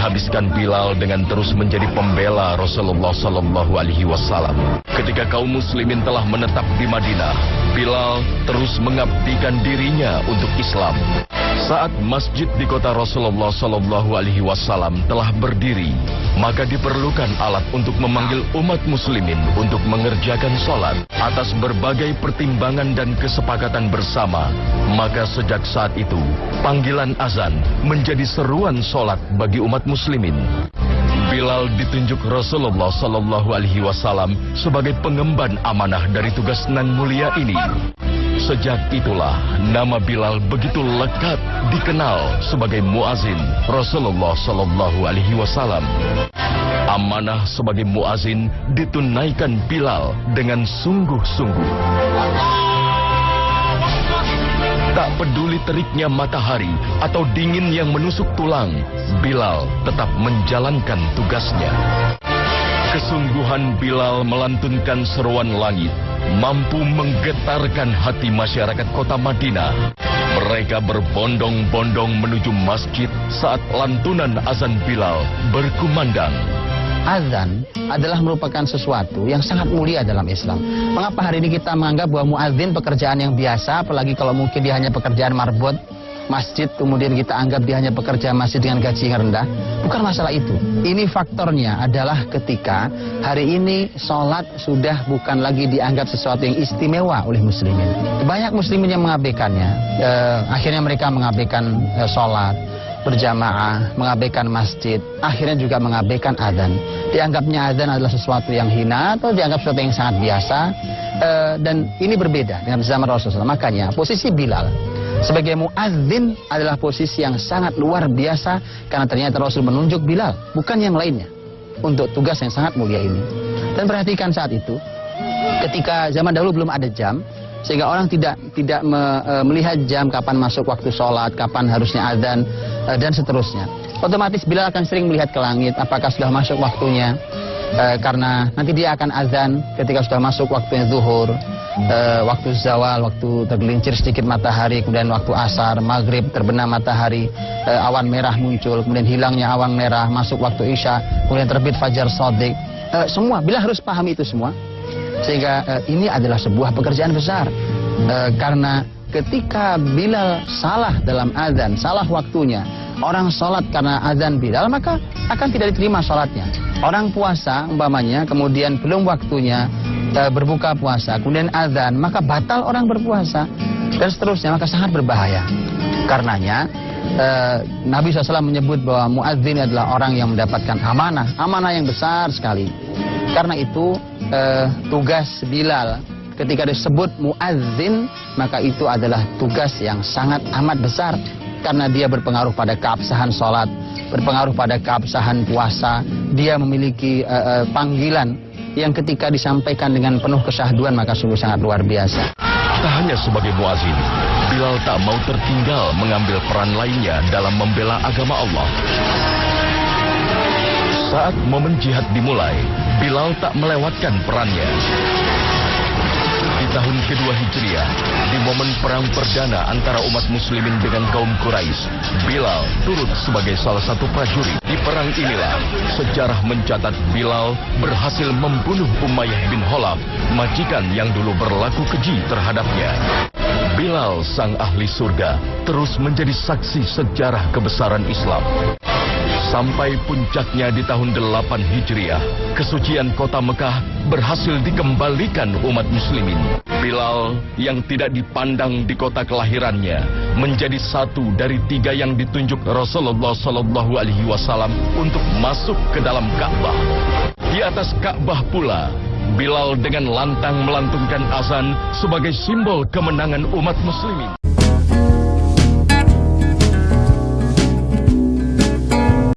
dihabiskan Bilal dengan terus menjadi pembela Rasulullah Sallallahu Alaihi Wasallam. Ketika kaum muslimin telah menetap di Madinah, Bilal terus mengabdikan dirinya untuk Islam. Saat masjid di kota Rasulullah Sallallahu Alaihi Wasallam telah berdiri, maka diperlukan alat untuk memanggil umat muslimin untuk mengerjakan sholat. Atas berbagai pertimbangan dan kesepakatan bersama, maka sejak saat itu panggilan azan menjadi seruan sholat bagi umat muslimin. Bilal ditunjuk Rasulullah Sallallahu Alaihi Wasallam sebagai pengemban amanah dari tugas nan mulia ini. Sejak itulah nama Bilal begitu lekat dikenal sebagai muazin Rasulullah Sallallahu Alaihi Wasallam. Amanah sebagai muazin ditunaikan Bilal dengan sungguh-sungguh. Tak peduli teriknya matahari atau dingin yang menusuk tulang, Bilal tetap menjalankan tugasnya. Kesungguhan Bilal melantunkan seruan langit mampu menggetarkan hati masyarakat kota Madinah. Mereka berbondong-bondong menuju masjid saat lantunan azan Bilal berkumandang. Azan adalah merupakan sesuatu yang sangat mulia dalam Islam. Mengapa hari ini kita menganggap bahwa muadzin pekerjaan yang biasa, apalagi kalau mungkin dia hanya pekerjaan marbot masjid, kemudian kita anggap dia hanya pekerja masjid dengan gaji yang rendah. Bukan masalah itu. Ini faktornya adalah ketika hari ini sholat sudah bukan lagi dianggap sesuatu yang istimewa oleh muslimin. Banyak muslimin yang mengabaikannya. Akhirnya mereka mengabaikan sholat berjamaah, mengabaikan masjid, akhirnya juga mengabaikan adzan. Dianggapnya adzan adalah sesuatu yang hina atau dianggap sesuatu yang sangat biasa, dan ini berbeda dengan zaman Rasulullah. Makanya posisi Bilal sebagai muadzin adalah posisi yang sangat luar biasa, karena ternyata Rasul menunjuk Bilal, bukan yang lainnya, untuk tugas yang sangat mulia ini. Dan perhatikan saat itu, ketika zaman dahulu belum ada jam, sehingga orang tidak melihat jam kapan masuk waktu sholat, kapan harusnya adzan, dan seterusnya. Otomatis Bilal akan sering melihat ke langit, apakah sudah masuk waktunya, karena nanti dia akan adzan ketika sudah masuk waktunya zuhur, waktu zawal, waktu tergelincir sedikit matahari, kemudian waktu asar, maghrib, terbenam matahari, awan merah muncul, kemudian hilangnya awan merah, masuk waktu isya, kemudian terbit fajar shadiq. Semua Bilal harus pahami itu semua. Sehingga ini adalah sebuah pekerjaan besar, karena ketika Bilal salah dalam azan, salah waktunya, orang sholat karena azan Bilal, maka akan tidak diterima sholatnya. Orang puasa umpamanya, kemudian belum waktunya berbuka puasa, kemudian azan, maka batal orang berpuasa, dan seterusnya, maka sangat berbahaya. Karenanya Nabi SAW menyebut bahwa muadzin adalah orang yang mendapatkan amanah yang besar sekali. Karena itu tugas Bilal ketika disebut muadzin, maka itu adalah tugas yang sangat amat besar, karena dia berpengaruh pada keabsahan sholat, berpengaruh pada keabsahan puasa. Dia memiliki panggilan yang ketika disampaikan dengan penuh kesyahduan maka sungguh sangat luar biasa. Tak hanya sebagai muazin, Bilal tak mau tertinggal mengambil peran lainnya dalam membela agama Allah. Saat momen jihad dimulai, Bilal tak melewatkan perannya. Di tahun kedua Hijriah, di momen perang perdana antara umat muslimin dengan kaum Quraisy, Bilal turut sebagai salah satu prajurit. Di perang inilah, sejarah mencatat Bilal berhasil membunuh Umayyah bin Khalaf, majikan yang dulu berlaku keji terhadapnya. Bilal, sang ahli surga, terus menjadi saksi sejarah kebesaran Islam. Sampai puncaknya di tahun 8 Hijriah, kesucian kota Mekah berhasil dikembalikan umat muslimin. Bilal yang tidak dipandang di kota kelahirannya menjadi satu dari 3 yang ditunjuk Rasulullah Sallallahu Alaihi Wasallam untuk masuk ke dalam Ka'bah. Di atas Ka'bah pula, Bilal dengan lantang melantunkan azan sebagai simbol kemenangan umat muslimin.